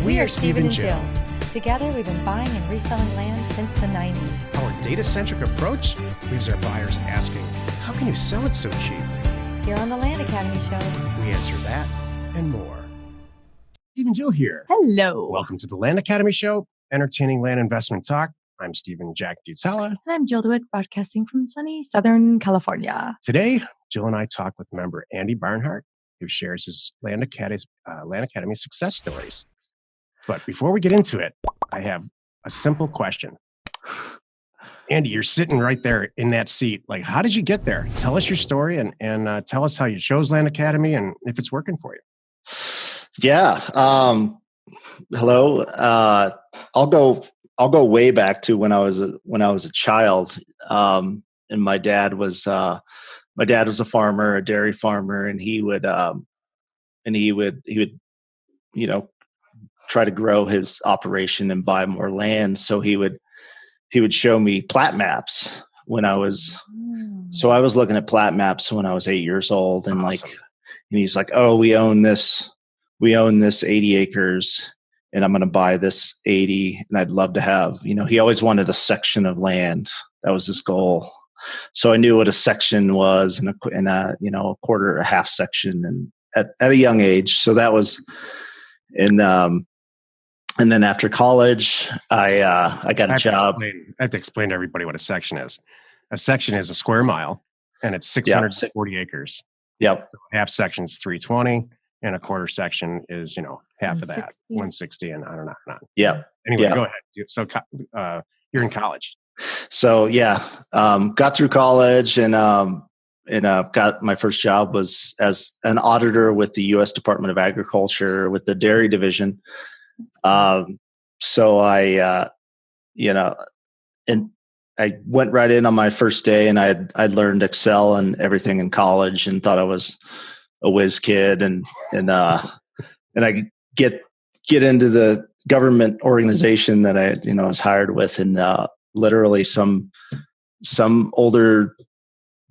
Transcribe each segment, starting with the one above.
We are Steve and Jill. Together, we've been buying and reselling land since the 90s. Our data-centric approach leaves our buyers asking, how can you sell it so cheap? Here on the Land Academy Show, We answer that and more. Steve and Jill here. Hello. Welcome to the Land Academy Show, entertaining land investment talk. I'm Stephen Jack Dutella. And I'm Jill DeWitt, broadcasting from sunny Southern California. Today, Jill and I talk with member Andy Barnhart, who shares his Land Academy success stories. But before we get into it, I have a simple question. Andy, you're sitting right there in that seat. Like, how did you get there? Tell us your story and tell us how you chose Land Academy and if it's working for you. Yeah. Hello. I'll go way back to when I was a child. And my dad was a farmer, a dairy farmer, and he would try to grow his operation and buy more land. So he would show me plat maps when I was looking at plat maps when I was 8 years old, and Awesome. and he's like, oh, we own this 80 acres and I'm going to buy this 80. And I'd love to have, he always wanted a section of land. That was his goal. So I knew what a section was and a quarter, a half section, and at a young age. So that was, and then after college, I got a job. I have to explain to everybody what a section is. A section is a square mile, and it's 640 acres. Yep. So half section is 320, and a quarter section is, half of that, 160, and on and on and on. Yeah. Anyway, Go ahead. So you're in college. So got through college and got my first job was as an auditor with the U.S. Department of Agriculture with the dairy division. So I went right in on my first day, and I'd learned Excel and everything in college, and thought I was a whiz kid, and I get into the government organization that I was hired with, and literally some older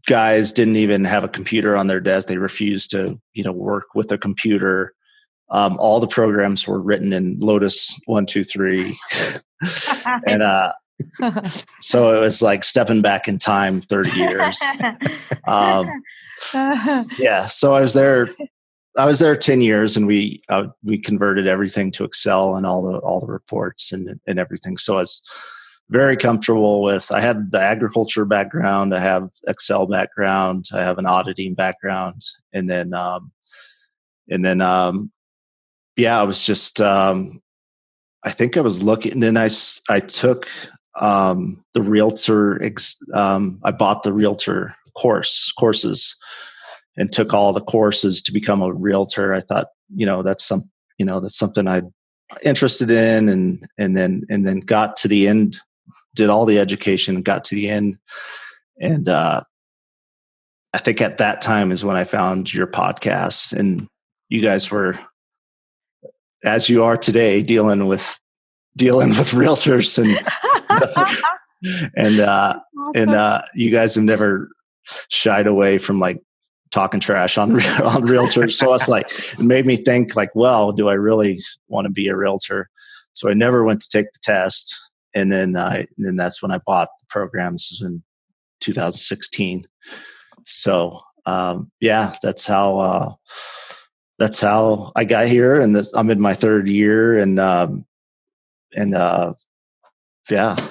guys didn't even have a computer on their desk. They refused to work with a computer. All the programs were written in Lotus 1, 2, 3. And so it was like stepping back in time 30 years. So I was there 10 years, and we converted everything to Excel and all the reports and everything. So I was very comfortable with. I have the agriculture background, I have Excel background, I have an auditing background, and then I was just, I think I was looking, and then I took the realtor, I bought the realtor courses and took all the courses to become a realtor. I thought, that's something I'm interested in, and then got to the end, did all the education, got to the end. And I think at that time is when I found your podcast, and you guys were, as you are today, dealing with realtors, and you guys have never shied away from like talking trash on realtors. So it's like, it made me think like, well, do I really want to be a realtor? So I never went to take the test, and then that's when I bought the programs in 2016. So that's how I got here, and I'm in my third year, and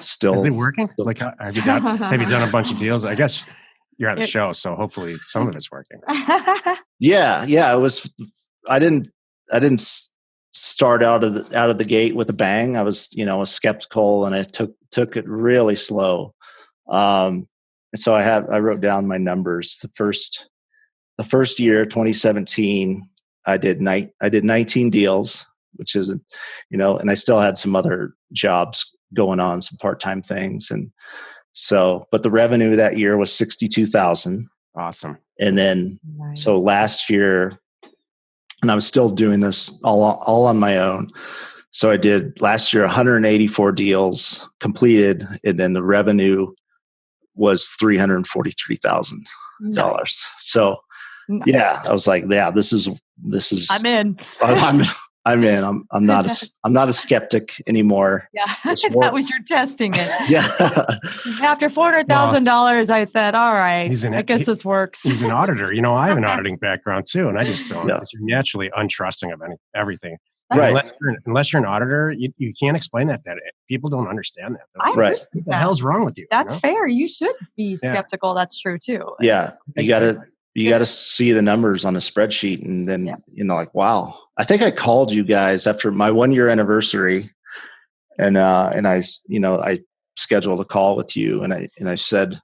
still. Is it working? Like, have you done a bunch of deals? I guess you're on the show, so hopefully some of it's working. Yeah. It was. I didn't start out of the gate with a bang. I was, skeptical, and I took it really slow. And so I wrote down my numbers. The first year, 2017. I did 19 deals, which is, and I still had some other jobs going on, some part-time things. And so, but the revenue that year was $62,000. Awesome. And then, So last year, and I was still doing this all on my own. So I did last year, 184 deals completed. And then the revenue was $343,000. Nice. So, I was like, this is. I'm in. I'm in. I'm not a skeptic anymore. Yeah, It's more- that was your testing it. Yeah. After $400,000, I said, all right, I guess this works. He's an auditor. I have an auditing background too, and I just don't. Yeah. You're naturally untrusting of everything. Right. Unless you're an auditor, you can't explain that. People don't understand that. I Right. understand What the that. hell's wrong with you? That's fair. You should be Yeah. skeptical. That's true too. Yeah. You got to see the numbers on a spreadsheet, and then like, wow. I think I called you guys after my 1-year anniversary, and I scheduled a call with you, and I said,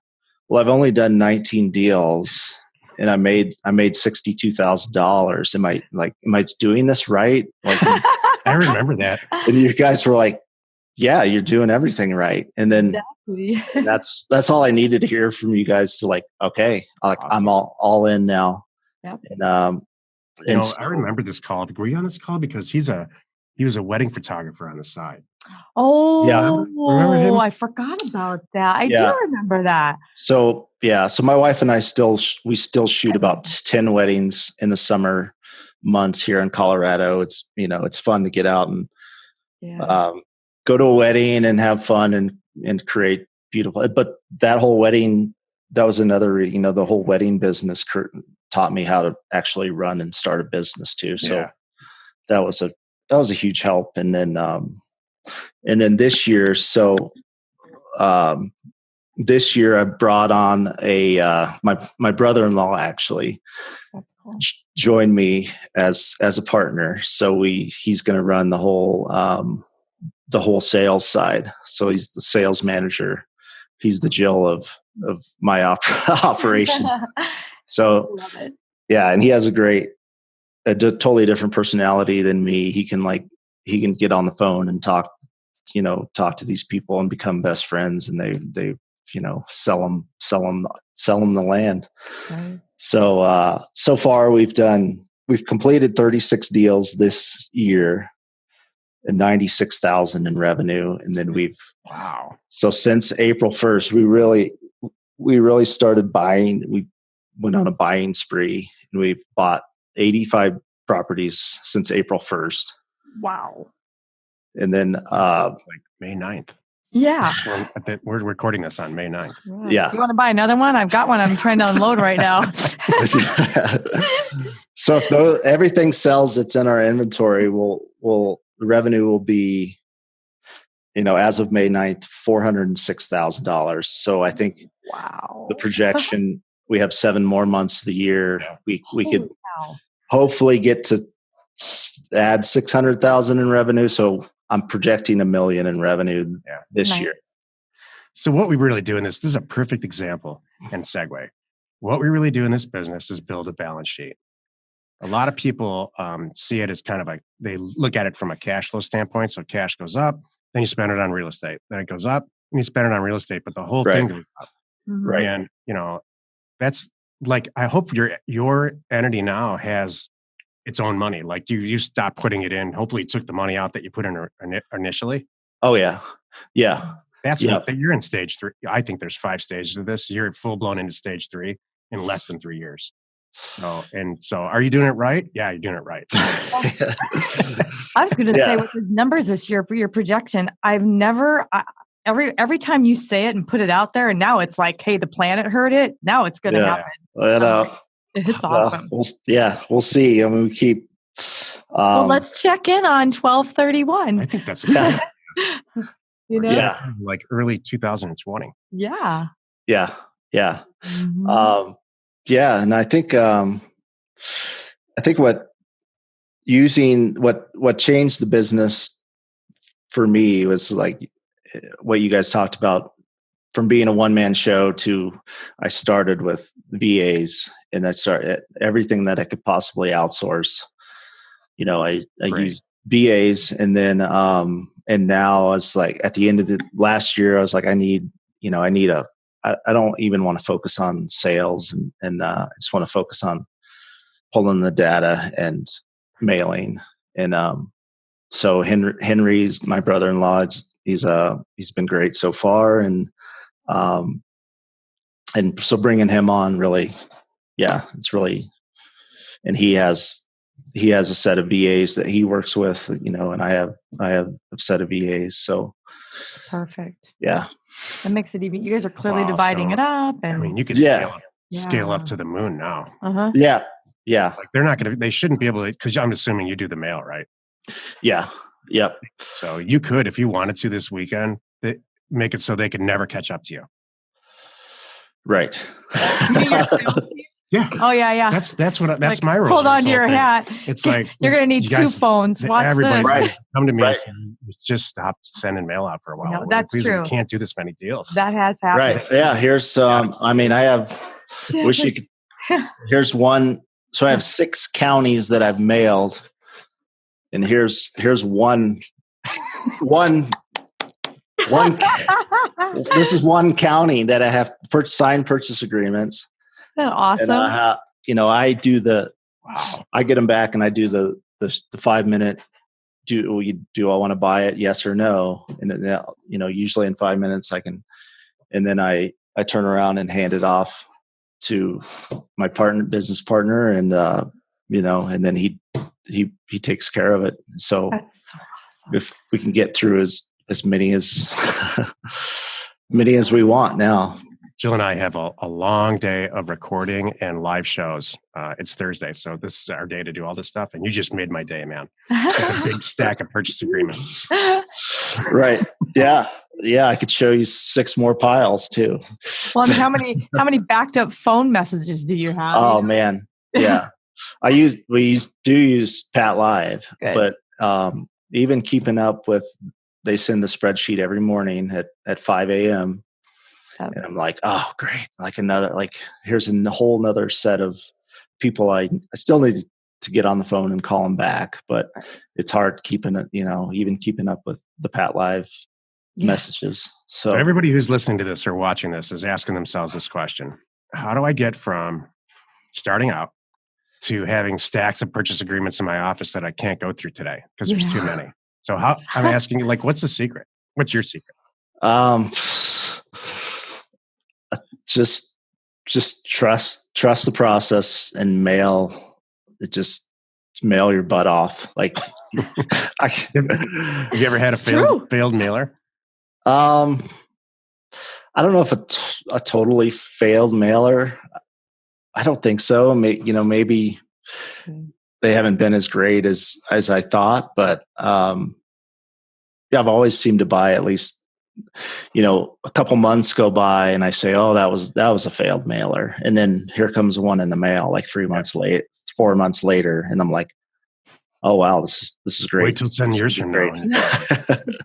well, I've only done 19 deals, and I made $62,000. Am I doing this right? Like, I remember that. and you guys were like, yeah, you're doing everything right. And then Exactly. that's all I needed to hear from you guys to like, okay, I'm all in now. Yep. And I remember this call. Were you on this call? Because he was a wedding photographer on the side. Oh, Yeah. Remember him? I forgot about that. I Yeah. do remember that. So my wife and I still shoot about 10 weddings in the summer months here in Colorado. It's it's fun to get out and go to a wedding and have fun and create beautiful. But that whole wedding, that was another, the whole wedding business taught me how to actually run and start a business too. So that was a huge help. And then this year, this year I brought on my brother-in-law actually joined me as a partner. So he's going to run the whole sales side. So he's the sales manager. He's the Jill of my operation. So and he has a totally different personality than me. He can get on the phone and talk to these people and become best friends, and they sell them the land. Right. So far we've completed 36 deals this year and 96,000 in revenue. And then so since April 1st, we really started buying. We went on a buying spree, and we've bought 85 properties since April 1st. Wow. And then like May 9th. Yeah. We're recording this on May 9th. Yeah. You want to buy another one? I've got one I'm trying to unload right now. So if everything sells that's in our inventory, the revenue will be, as of May 9th, $406,000. So I think the projection, we have 7 more months of the year. We could hopefully get to add 600,000 in revenue. So I'm projecting $1 million in revenue this year. So what we really do in this is a perfect example and segue. What we really do in this business is build a balance sheet. A lot of people see it as kind of they look at it from a cash flow standpoint. So cash goes up, then you spend it on real estate. Then it goes up, and you spend it on real estate, but the whole thing goes up. Right. And, that's like, I hope your entity now has its own money. Like you stop putting it in. Hopefully you took the money out that you put in initially. Oh yeah. Yeah. That's what you're in stage 3. I think there's 5 stages of this. You're full blown into stage 3 in less than 3 years. So are you doing it right? Yeah, you're doing it right. I was going to say with the numbers this year for your projection, I've never, every time you say it and put it out there, and now it's like, hey, the planet heard it. Now it's going to happen. It's awesome. We'll see. I mean, we keep. Well, let's check in on 12/31. I think that's like early 2020. Yeah. Yeah. Mm-hmm. And I think what changed the business for me was like what you guys talked about, from being a one-man show to I started with VAs, and I started everything that I could possibly outsource. I used VAs, and then and now it's like at the end of the last year, I was like, I don't even want to focus on sales, and I just want to focus on pulling the data and mailing. And so Henry's my brother-in-law. He's been great so far, and so bringing him on really, it's really, and he has he has a set of VAs that he works with, and I have a set of VAs. So perfect. Yeah. That makes it even. You guys are clearly dividing it up. And I mean, you could scale up to the moon now. Yeah. Yeah. Like they shouldn't be able to, because I'm assuming you do the mail, right? Yeah. Yep. So you could, if you wanted to this weekend, make it so they could never catch up to you. Right. Yeah. Oh yeah. That's my role. Hold on to your hat. It's like you're going to need two phones. Watch everybody this. Come to me and say, just stop sending mail out for a while. No, that's true. We can't do this many deals. That has happened. Right. Yeah. Here's wish you could. Here's one. So I have 6 counties that I've mailed, and here's one. This is one county that I have signed purchase agreements. That's awesome. And I do I get them back and I do the 5-minute. Do I want to buy it? Yes or no? And then, usually in 5 minutes I can, and then I turn around and hand it off to my business partner, and and then he takes care of it. So, that's so awesome. If we can get through as many as many as we want now. Jill and I have a long day of recording and live shows. It's Thursday, so this is our day to do all this stuff. And you just made my day, man. It's a big stack of purchase agreements. Right. Yeah. Yeah. I could show you 6 more piles too. Well, and how many backed up phone messages do you have? Oh man. Yeah. We do use Pat Live, but even keeping up with, they send the spreadsheet every morning at 5 a.m. And I'm like, oh, great. Here's a whole nother set of people I still need to get on the phone and call them back. But it's hard keeping it, even keeping up with the Pat Live messages. So everybody who's listening to this or watching this is asking themselves this question: how do I get from starting out to having stacks of purchase agreements in my office that I can't go through today because there's too many? So I'm asking you, what's the secret? What's your secret? Just trust the process and mail. Mail your butt off. Have you ever had a failed mailer? I don't know if a totally failed mailer. I don't think so. Maybe they haven't been as great as I thought, but I've always seemed to buy at least, a couple months go by and I say, oh, that was a failed mailer. And then here comes one in the mail, 4 months later. And I'm like, oh, wow, this is great. Wait till 10 years from now.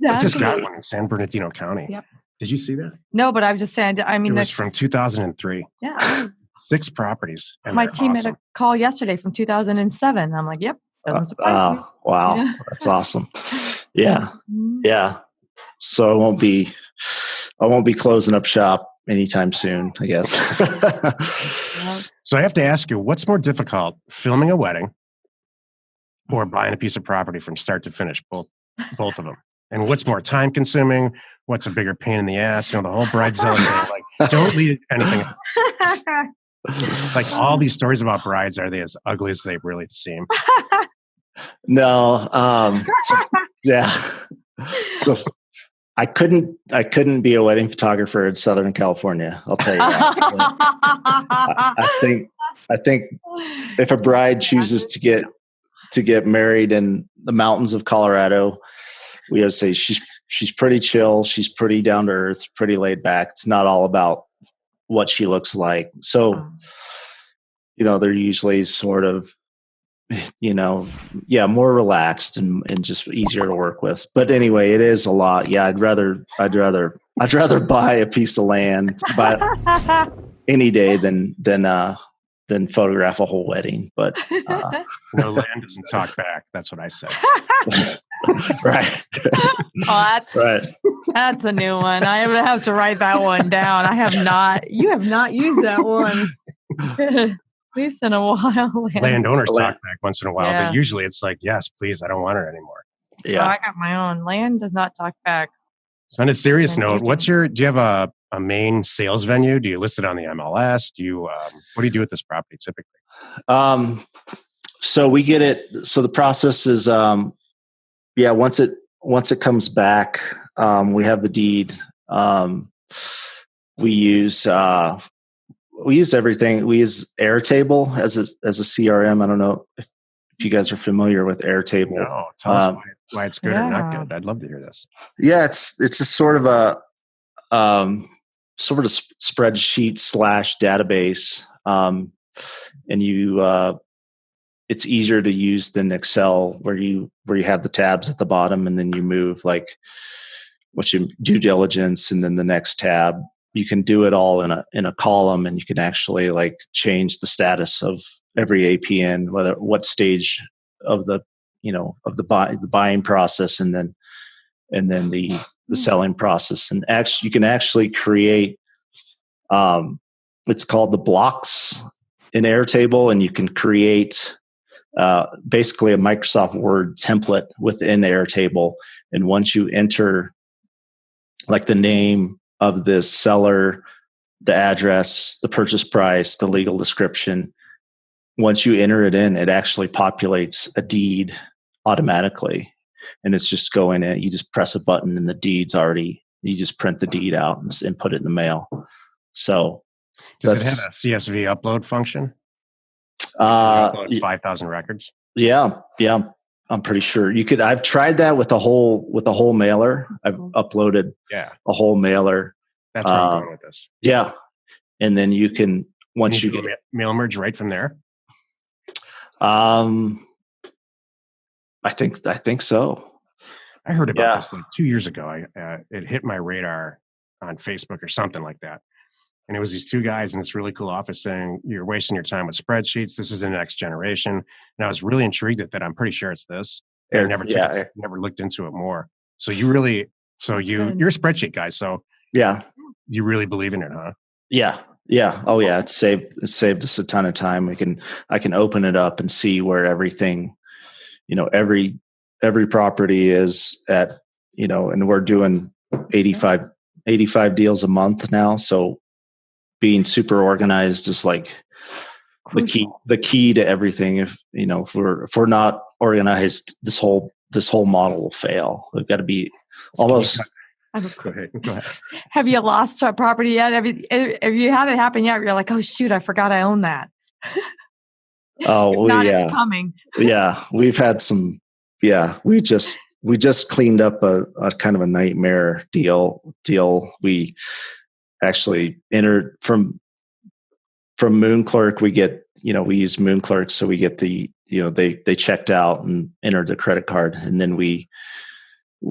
I just got one in San Bernardino County. Yep. Did you see that? No, but I'm just saying, it was from 2003. Yeah. 6 properties. My team had a call yesterday from 2007. I'm like, yep. Doesn't surprise me. Wow. Yeah. That's awesome. Yeah. Yeah. So I won't be closing up shop anytime soon, I guess. So I have to ask you, what's more difficult, filming a wedding or buying a piece of property from start to finish? Both of them. And what's more time consuming? What's a bigger pain in the ass? The whole bridezilla thing. Don't leave anything. All these stories about brides, are they as ugly as they really seem? No. Yeah. So I couldn't be a wedding photographer in Southern California. I'll tell you that. I think if a bride chooses to get married in the mountains of Colorado, we would say she's pretty chill, she's pretty down to earth, pretty laid back. It's not all about what she looks like. So, they're usually sort of, more relaxed and just easier to work with. But anyway, it is a lot. Yeah, I'd rather buy a piece of land any day than photograph a whole wedding. But no, land doesn't talk back. That's what I say. Right. Right. That's a new one. I have to write that one down. You have not used that one. At least in a while. Landowners talk back once in a while, but usually it's like, yes, please, I don't want it anymore. Yeah. I got my own. Land does not talk back. So on a serious note, do you have a main sales venue? Do you list it on the MLS? What do you do with this property typically? So we get it. So the process is, once it comes back, we have the deed. We use everything. We use Airtable as a CRM. I don't know if you guys are familiar with Airtable. No, tell us why it's good or not good. I'd love to hear this. Yeah, it's just sort of a spreadsheet / database, and you. It's easier to use than Excel, where you have the tabs at the bottom, and then you move like what's your due diligence, and then the next tab. You can do it all in a column, and you can actually like change the status of every APN, what stage of the buying process, and then the selling process. And actually, you can actually create. It's called the blocks in Airtable, and you can create basically a Microsoft Word template within Airtable. And once you enter like the name of the seller, the address, the purchase price, the legal description, once you enter it in, it actually populates a deed automatically. And it's just going in, you just press a button and the deed's already, you just print the deed out and put it in the mail. So does it have a CSV upload function? Upload 5,000 records. Yeah. I'm pretty sure you could. I've tried that with a whole mailer. I've uploaded a whole mailer. That's where I'm going with this. Yeah, and then you can once you get mail merge right from there. I think so. I heard about this like 2 years ago. It hit my radar on Facebook or something like that. And it was these two guys in this really cool office saying, you're wasting your time with spreadsheets. This is the next generation. And I was really intrigued at that. I'm pretty sure it's this. I never looked into it more. So you're a spreadsheet guy. So you really believe in it, huh? Yeah. Yeah. Oh yeah. It saved us a ton of time. I can open it up and see where everything, every property is at, and we're doing 85 deals a month now. So being super organized is like the key to everything. If we're not organized, this whole model will fail. We've got to be almost. Go ahead. Have you lost a property yet? Have you had it happen yet? You're like, oh shoot, I forgot I own that. It's coming. Yeah, we've had some. Yeah, we just cleaned up a kind of a nightmare deal. We actually entered from Moon Clerk. We get, we use Moon Clerk. So we get the, they checked out and entered the credit card. And then we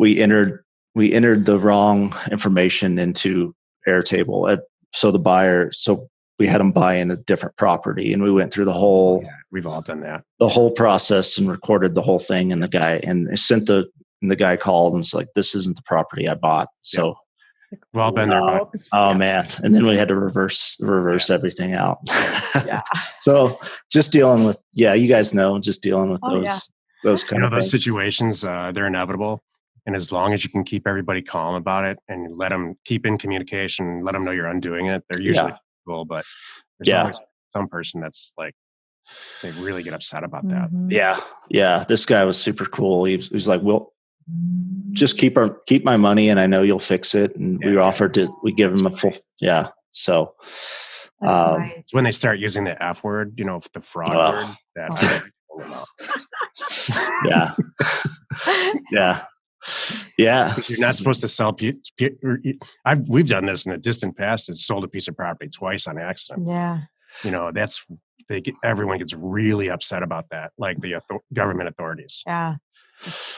entered the wrong information into Airtable. So we had them buy in a different property, and we went through the whole, we've all done that, the whole process, and recorded the whole thing. And the guy called and was like, this isn't the property I bought. So, well, been there. Oh man! And then we had to reverse everything out. So just dealing with, you guys know, just dealing with those kind of those situations. They're inevitable, and as long as you can keep everybody calm about it and let them keep in communication, let them know you're undoing it, they're usually cool. But there's always some person that's like, they really get upset about that. Yeah. This guy was super cool. He was like, "Well, just keep my money, and I know you'll fix it." And we give him a full, So nice. When they start using the F word, the fraud word, that's You're not supposed to sell. We've done this in the distant past. It's sold a piece of property twice on accident. Yeah. Everyone gets really upset about that, like the government authorities. Yeah.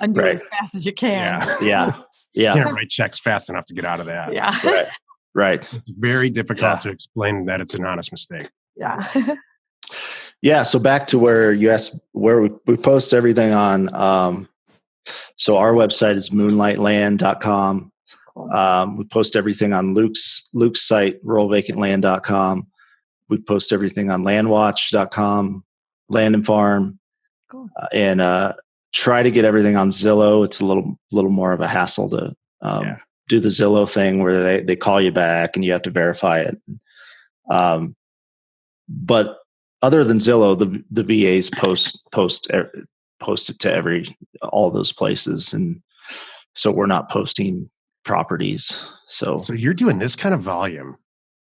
Undo it as fast as you can. Yeah. You can't write checks fast enough to get out of that. Yeah. Right. It's very difficult to explain that it's an honest mistake. Yeah. Yeah. So back to where you asked, where we post everything on. So our website is moonlightland.com. Cool. We post everything on Luke's site, ruralvacantland.com. We post everything on landwatch.com, Land and Farm. Cool. And try to get everything on Zillow. It's a little more of a hassle to do the Zillow thing where they call you back and you have to verify it. But other than Zillow, the VAs post it to all those places, and so we're not posting properties. So you're doing this kind of volume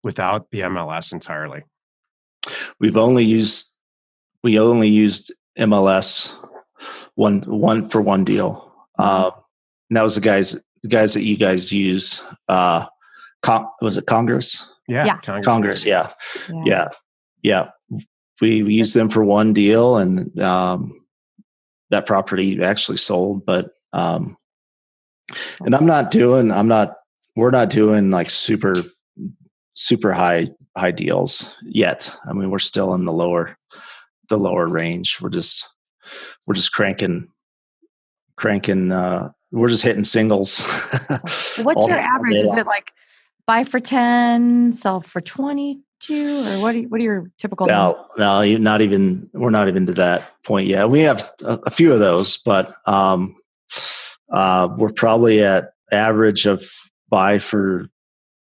without the MLS entirely. we only used MLS one for one deal. And that was the guys that you guys use. Was it Congress? Yeah. Congress. Yeah. We used them for one deal, and that property actually sold. But and we're not doing like super high deals yet. I mean, we're still in the lower range. We're just cranking. We're just hitting singles. What's your average? Is it like buy for 10, sell for 22, or what are your typical? No, we're not even to that point yet. We have a few of those, but we're probably at average of buy for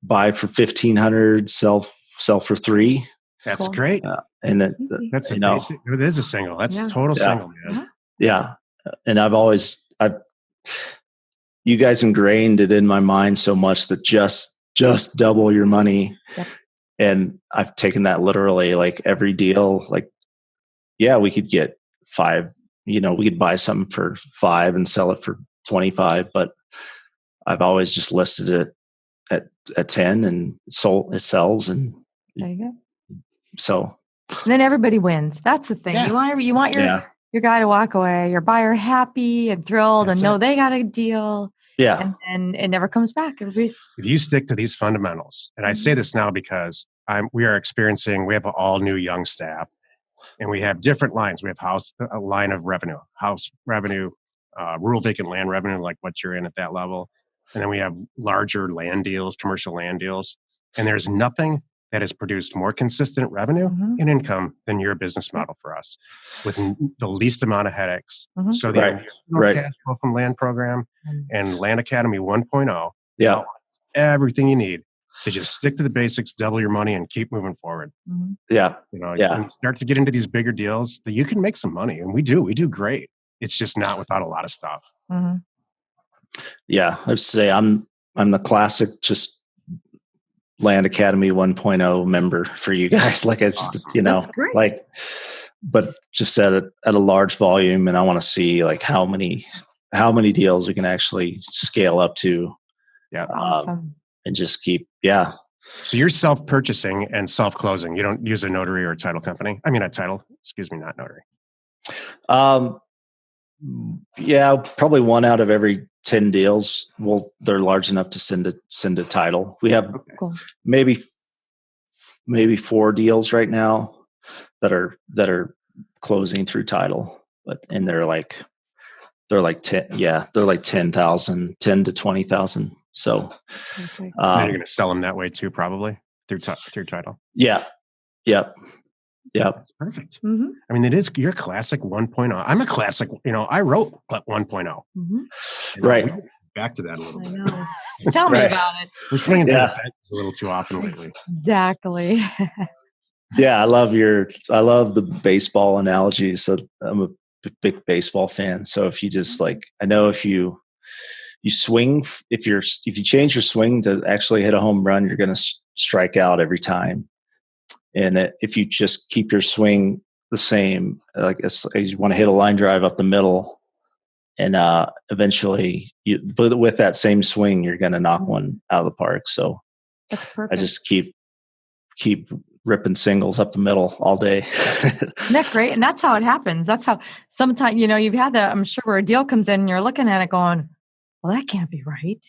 1,500, sell for 3. That's cool. Great. And that's a basic. It is a single. That's total single, man. Yeah. And you guys ingrained it in my mind so much that just double your money. Yep. And I've taken that literally. Like every deal, like, yeah, we could get 5, we could buy something for 5 and sell it for 25, but I've always just listed it at 10 and it sells. And there you go. So and then everybody wins. That's the thing. Yeah. You want your guy to walk away, your buyer happy and thrilled and know they got a deal. Yeah. And it never comes back. If you stick to these fundamentals, and I say this now because we have all new young staff, and we have different lines. We have a line of revenue, house revenue, rural vacant land revenue, like what you're in at that level. And then we have larger land deals, commercial land deals. And there's nothing that has produced more consistent revenue and income than your business model for us, with the least amount of headaches. So the cash flow from land program and Land Academy 1.0, everything you need to just stick to the basics, double your money, and keep moving forward. Yeah. When you start to get into these bigger deals, that you can make some money, and we do great. It's just not without a lot of stuff. Yeah, I'd say I'm the classic just Land Academy 1.0 member for you guys. Like I just, like, but just at a large volume, and I want to see like how many deals we can actually scale up to. Yeah, awesome. And just keep. So you're self-purchasing and self-closing. You don't use a notary or a title company. I mean, a title. Excuse me, not notary. Yeah, probably 1 out of every 10 deals. Well, they're large enough to send a title. We have maybe 4 deals right now that are closing through title, and they're like 10. Yeah, they're like 10,000, 10 to 20,000. So you're going to sell them that way too, probably through title. Yeah. Yep. That's perfect. I mean, you're classic 1.0. I'm a classic, I wrote 1.0. Right. Back to that a little bit. I know. Tell me about it. We're swinging to the fence a little too often lately. Exactly. Yeah, I love the baseball analogy. So I'm a big baseball fan. So if you just I know if you swing, if you change your swing to actually hit a home run, you're going to strike out every time. And if you just keep your swing the same, like you want to hit a line drive up the middle, and eventually, but with that same swing, you're going to knock one out of the park. So that's perfect. I just keep ripping singles up the middle all day. Isn't that great? And that's how it happens. That's how sometimes, you've had that, I'm sure, where a deal comes in and you're looking at it going, well, that can't be right.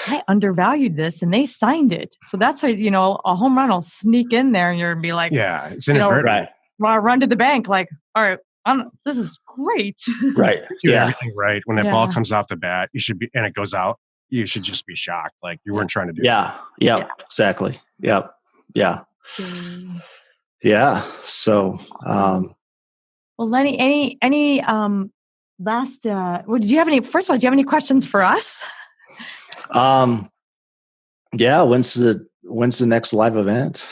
I undervalued this and they signed it. So that's how, a home run will sneak in there and you're going to be like, yeah, it's inadvertent. Run to the bank. Like, all right, this is great. Right. Do everything right. When that ball comes off the bat, you should be, and it goes out, you should just be shocked. Like you weren't trying to do it. Yeah, exactly. Yep. Yeah. Yeah. So, well, Lenny, any last, do you have any questions for us? Yeah. When's the next live event?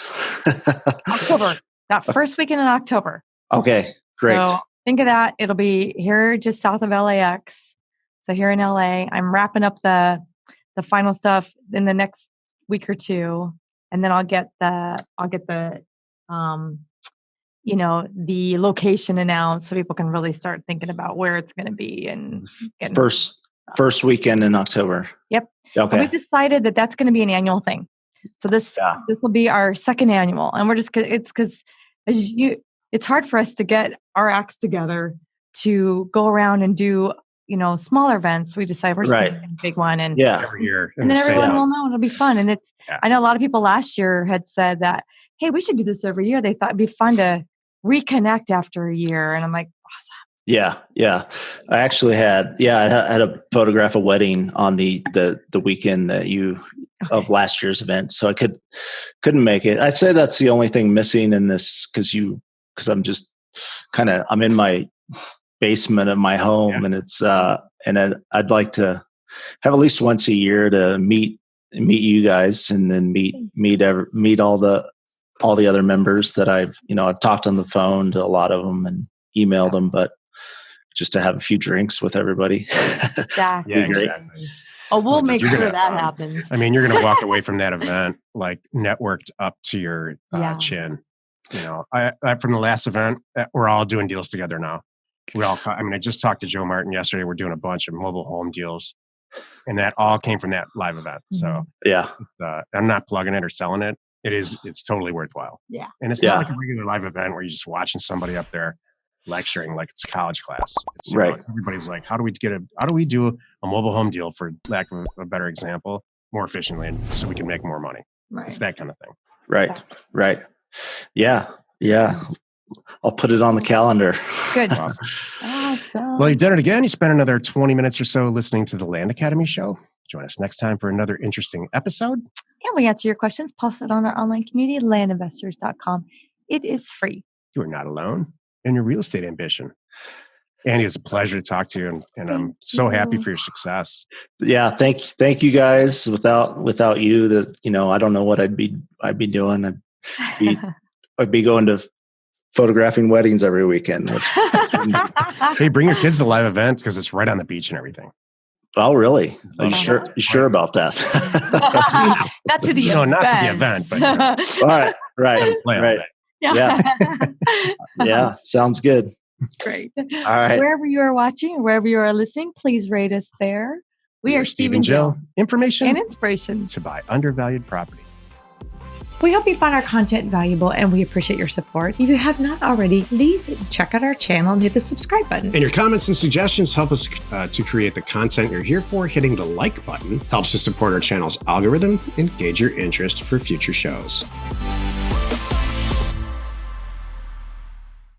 October. That first weekend in October. Okay, great. So think of that. It'll be here just south of LAX. So here in LA, I'm wrapping up the final stuff in the next week or two, and then I'll get the the location announced so people can really start thinking about where it's going to be and first weekend in October. Yep. Okay. And we've decided that that's going to be an annual thing. So this will be our second annual, and we're just because it's hard for us to get our acts together to go around and do smaller events. We decided we're just going to do a big one, and every year, and then everyone will know it'll be fun. And it's I know a lot of people last year had said that, hey, we should do this every year. They thought it'd be fun to reconnect after a year, and I'm like, awesome. Yeah. I actually had a photograph a wedding on the weekend that of last year's event, so I couldn't make it. I'd say that's the only thing missing in this because I'm just I'm in my basement of my home, and it's and I'd like to have at least once a year to meet you guys, and then meet all the other members that I've talked on the phone to a lot of them and emailed them, but just to have a few drinks with everybody. Exactly. Yeah, exactly. Oh, we'll make sure that happens. I mean, you're going to walk away from that event like networked up to your chin. I from the last event, we're all doing deals together now. I just talked to Joe Martin yesterday. We're doing a bunch of mobile home deals, and that all came from that live event. So I'm not plugging it or selling it. It's totally worthwhile. Yeah. And it's not like a regular live event where you're just watching somebody up there lecturing like it's a college class. It's, everybody's like, how do we do a mobile home deal, for lack of a better example, more efficiently, and so we can make more money. Right. It's that kind of thing. Right. Yeah. I'll put it on the calendar. Good. Awesome. Well, you did it again. You spent another 20 minutes or so listening to the Land Academy show. Join us next time for another interesting episode. And we answer your questions posted on our online community, landinvestors.com. It is free. You are not alone in your real estate ambition. Andy, it was a pleasure to talk to you, and I'm so happy for your success. Yeah, thank you guys. Without you, I don't know what I'd be doing. I'd be going to photographing weddings every weekend. Hey, bring your kids to live events because it's right on the beach and everything. Oh, really? Are you sure? You sure about that? Not to the event. No, not to the event. But, all right. Yeah. Sounds good. Great. All right. Wherever you are watching, wherever you are listening, please rate us there. We are Steve and Jill. Information and inspiration to buy undervalued property. We hope you found our content valuable, and we appreciate your support. If you have not already, please check out our channel and hit the subscribe button. And your comments and suggestions help us to create the content you're here for. Hitting the like button helps to support our channel's algorithm and gauge your interest for future shows.